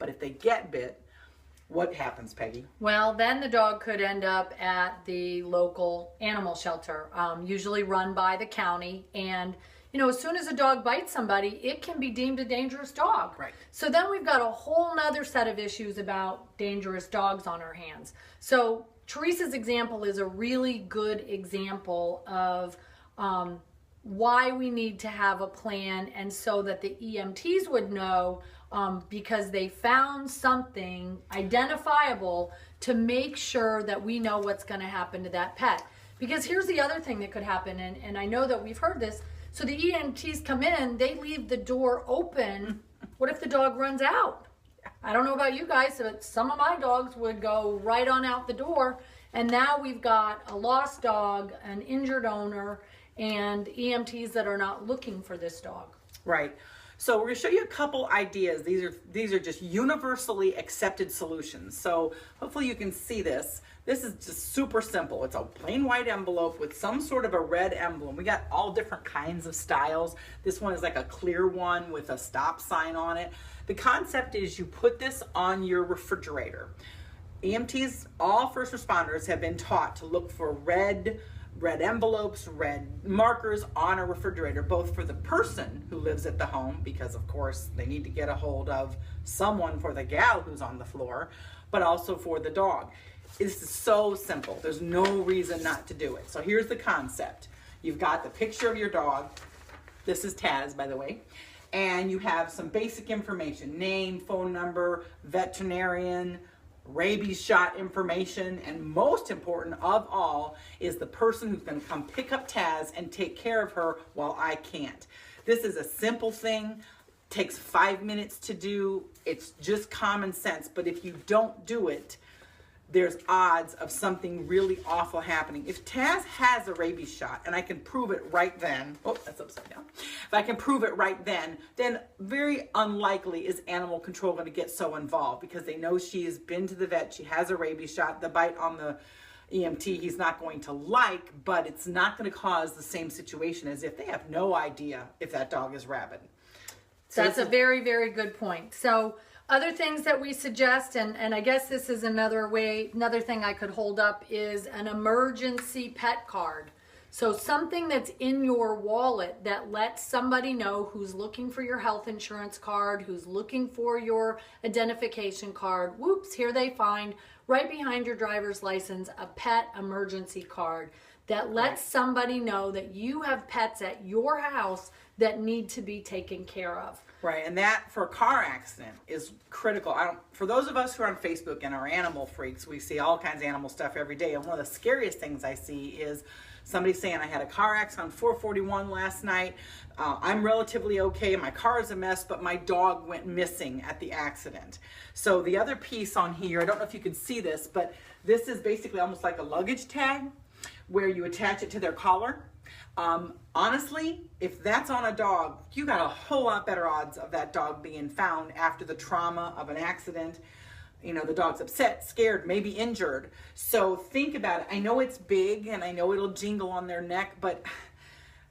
But if they get bit, what happens, Peggy? Well, then the dog could end up at the local animal shelter, usually run by the county. And, as soon as a dog bites somebody, it can be deemed a dangerous dog. Right. So then we've got a whole nother set of issues about dangerous dogs on our hands. So Teresa's example is a really good example of why we need to have a plan, and so that the EMTs would know, because they found something identifiable to make sure that we know what's going to happen to that pet. Because here's the other thing that could happen, and I know that we've heard this. So the EMTs come in, they leave the door open. What if the dog runs out? I don't know about you guys, but some of my dogs would go right on out the door. And now we've got a lost dog, an injured owner, and EMTs that are not looking for this dog. Right. So we're going to show you a couple ideas. These are just universally accepted solutions. So hopefully you can see this. This is just super simple. It's a plain white envelope with some sort of a red emblem. We got all different kinds of styles. This one is like a clear one with a stop sign on it. The concept is you put this on your refrigerator. EMTs, all first responders, have been taught to look for red envelopes, red markers on a refrigerator, both for the person who lives at the home, because of course they need to get a hold of someone for the gal who's on the floor, but also for the dog. This is so simple. There's no reason not to do it. So here's the concept. You've got the picture of your dog. This is Taz, by the way. And you have some basic information: name, phone number, veterinarian, rabies shot information, and most important of all is the person who's going to come pick up Taz and take care of her while I can't. This is a simple thing, takes 5 minutes to do. It's just common sense, but if you don't do it, there's odds of something really awful happening. If Taz has a rabies shot and I can prove it right then, oh, that's upside down. If I can prove it right then very unlikely is animal control going to get so involved, because they know she has been to the vet, she has a rabies shot. The bite on the EMT he's not going to like, but it's not going to cause the same situation as if they have no idea if that dog is rabid. So that's a very, very good point. So other things that we suggest, and I guess this is another thing I could hold up, is an emergency pet card. So something that's in your wallet that lets somebody know who's looking for your health insurance card, who's looking for your identification card. Whoops, here they find right behind your driver's license a pet emergency card that lets somebody know that you have pets at your house that need to be taken care of. Right, and that for a car accident is critical. For those of us who are on Facebook and are animal freaks, we see all kinds of animal stuff every day. And one of the scariest things I see is somebody saying, I had a car accident on 441 last night. I'm relatively okay. My car is a mess, but my dog went missing at the accident. So the other piece on here, I don't know if you can see this, but this is basically almost like a luggage tag where you attach it to their collar. Honestly, if that's on a dog, you got a whole lot better odds of that dog being found after the trauma of an accident. The dog's upset, scared, maybe injured. So think about it. I know it's big and I know it'll jingle on their neck, but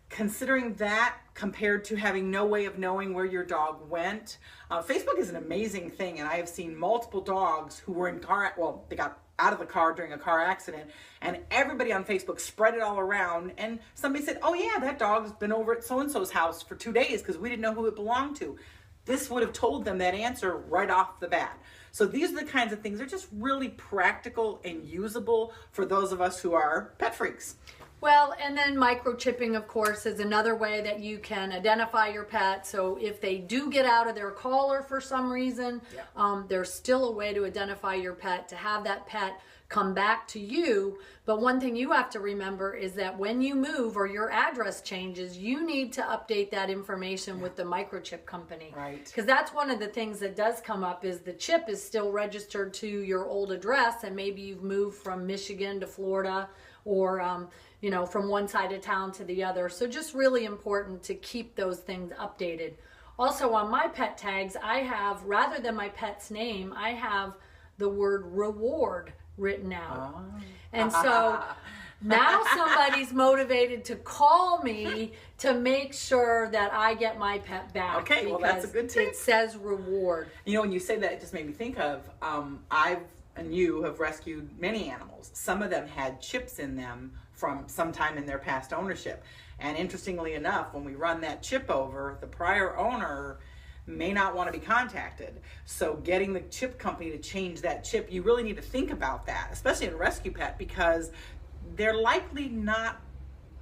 considering that compared to having no way of knowing where your dog went, Facebook is an amazing thing. And I have seen multiple dogs who were in they got out of the car during a car accident, and everybody on Facebook spread it all around, and somebody said, oh yeah, that dog's been over at so-and-so's house for 2 days because we didn't know who it belonged to. This would have told them that answer right off the bat. So these are the kinds of things that are just really practical and usable for those of us who are pet freaks. Well, and then microchipping, of course, is another way that you can identify your pet. So if they do get out of their collar for some reason, there's still a way to identify your pet, to have that pet come back to you. But one thing you have to remember is that when you move or your address changes, you need to update that information with the microchip company. Right. Because that's one of the things that does come up, is the chip is still registered to your old address, and maybe you've moved from Michigan to Florida, or from one side of town to the other. So just really important to keep those things updated. Also, on my pet tags, I have, rather than my pet's name, I have the word reward written out. And so Now somebody's motivated to call me to make sure that I get my pet back. Okay, well, that's a good tip. It says reward. You know, when you say that, it just made me think of, I've and you have rescued many animals. Some of them had chips in them from some time in their past ownership. And interestingly enough, when we run that chip over, the prior owner may not want to be contacted. So getting the chip company to change that chip, you really need to think about that, especially in a rescue pet, because they're likely not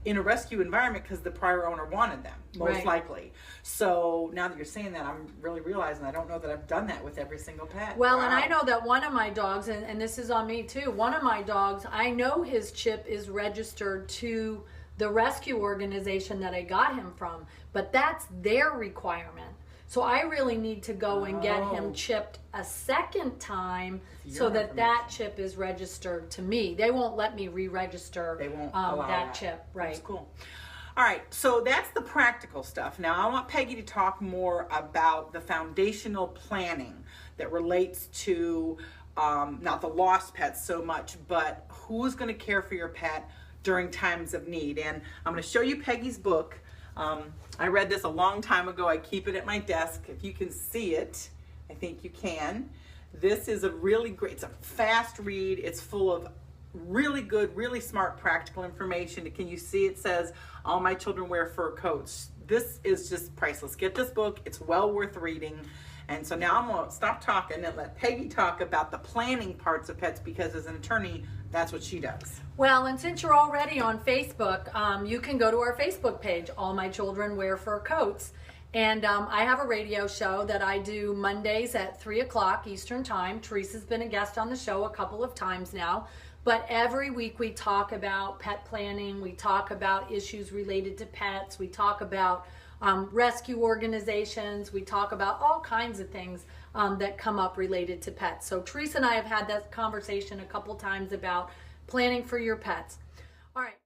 in a rescue environment because the prior owner wanted them, most likely. So now that you're saying that, I'm really realizing I don't know that I've done that with every single pet. Well, and I know that one of my dogs, and this is on me too, one of my dogs, I know his chip is registered to the rescue organization that I got him from, but that's their requirement. So I really need to go and get him chipped a second time so that that chip is registered to me. They won't let me re-register They won't allow that chip. Right. That's cool. All right, so that's the practical stuff. Now I want Peggy to talk more about the foundational planning that relates to not the lost pets so much, but who's going to care for your pet during times of need. And I'm going to show you Peggy's book. I read this a long time ago. I keep it at my desk. If you can see it, I think you can. This is a really great, it's a fast read. It's full of really good, really smart, practical information. Can you see it says, all my children wear fur coats? This is just priceless. Get this book. It's well worth reading. And so now I'm going to stop talking and let Peggy talk about the planning parts of pets, because as an attorney, that's what she does. Well, and since you're already on Facebook, you can go to our Facebook page, All My Children Wear Fur Coats. And I have a radio show that I do Mondays at 3 o'clock Eastern Time. Teresa's been a guest on the show a couple of times now. But every week we talk about pet planning. We talk about issues related to pets. We talk about rescue organizations. We talk about all kinds of things that come up related to pets. So Teresa and I have had that conversation a couple times about planning for your pets. All right.